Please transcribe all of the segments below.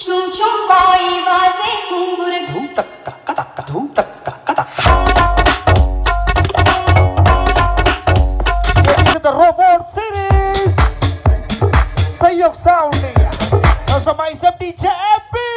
चुम चुम कोई बाजे घुंघरू धूम तक्का कतक्का धूम तक्का कतक्का. Into the robot series. Sayok sounding. Also myself DJ Epi.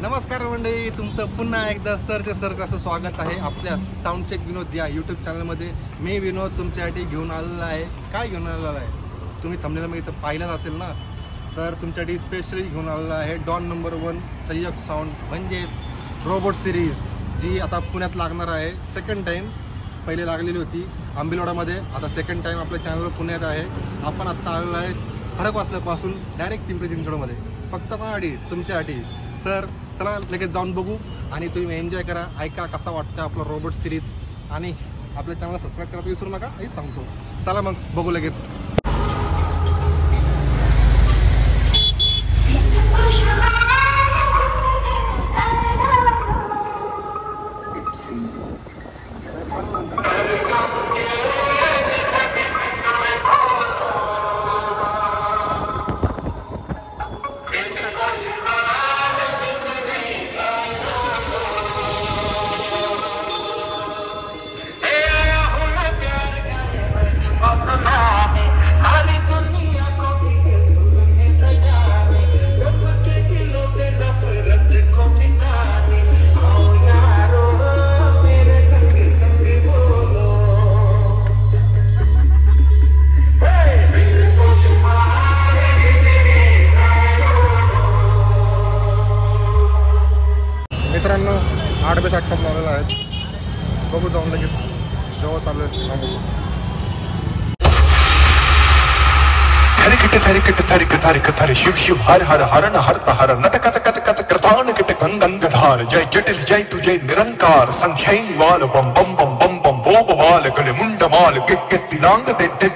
नमस्कार मंडळी, तुमचं पुन्हा एकदा सरचं असं स्वागत आहे आपल्या साऊंडचेक विनोद या यूट्यूब चॅनलमध्ये. मी विनोद तुमच्यासाठी घेऊन आलेला आहे. काय घेऊन आलेला आहे तुम्ही थंबनेलमध्ये इथं पाहिलंच असेल ना. तर तुमच्यासाठी स्पेशली घेऊन आलेला आहे डॉन नंबर 1 सय्यक साऊंड म्हणजेच रोबोट सिरीज, जी आता पुण्यात लागणार आहे सेकंड टाईम. पहिले लागलेली होती आंबिलवाडामध्ये, आता सेकंड टाईम आपल्या चॅनलवर पुण्यात आहे. आपण आत्ता आलेलो आहे खडकवासल्यापासून डायरेक्ट पिंपरी चिंचवडमध्ये, फक्त माझ्यासाठी तुमच्यासाठी. तर चला लगेच जाऊन बघू आणि तुम्ही एन्जॉय करा, ऐका कसा वाटतं आपलं रोबोट सिरीज. आणि आपल्या चॅनलला सबस्क्राईब करायला विसरू नका, हेच सांगतो. चला मग बघू लगेच. मित्रांनो 8 बाय 8 लावलेला आहे. बघू जाऊन लगेच जेव्हा चालू आहे. थरिक थरि शिव शिव हर हर हरण हरत हर नट कत कत कत कृतान किट गंगंगधार जय जटिल जय तु जय निरंकार संख्यैन वाल बम बम बम बम बम बोब वाल गले मुंड माल गितिलांग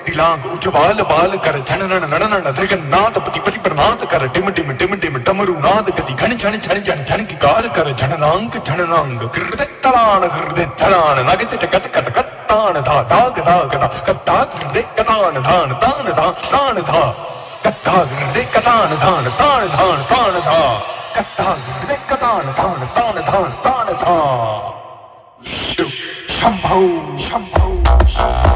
तिलांग उजवाल बाल कर जननन ननन धृगन्नाथ पति पति प्रनाथ कर टिम टिम टिम टिम डमरू नाद गति घन झन झन झन झन की कार कर जननांग हृदय तलान नगति कत कत कत तान धा दाग दाग दा कत्ता हृदय कतान धान तान धा तान धा कत्ता हृदय कतान धान तान धान तान धा कत्ता हृदय कतान धान तान धान तान धा. शंभो शंभो शंभो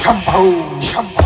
शंभो शंभो.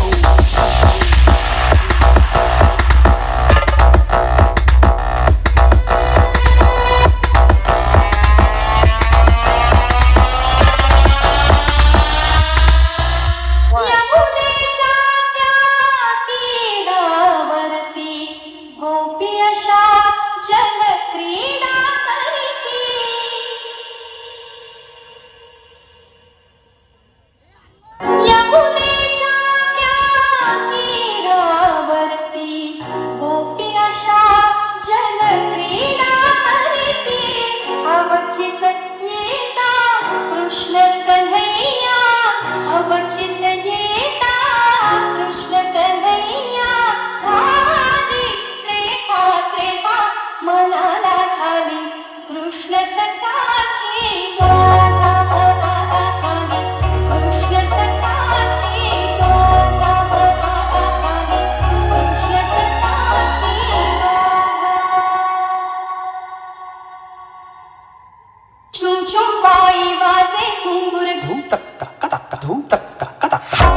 चुम चुम कोई बाजे घुंघरू धूम तक्का कतक्का धूम तक्का कतक्का.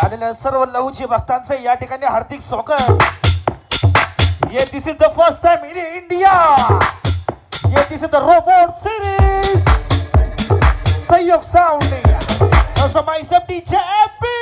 आलेल्या सर्व लहूची भक्तांचे या ठिकाणी हार्दिक स्वागत. This is the first time in India. This is the robot series Sayok sounding. Also myself DJ Epi.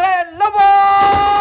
and lovers.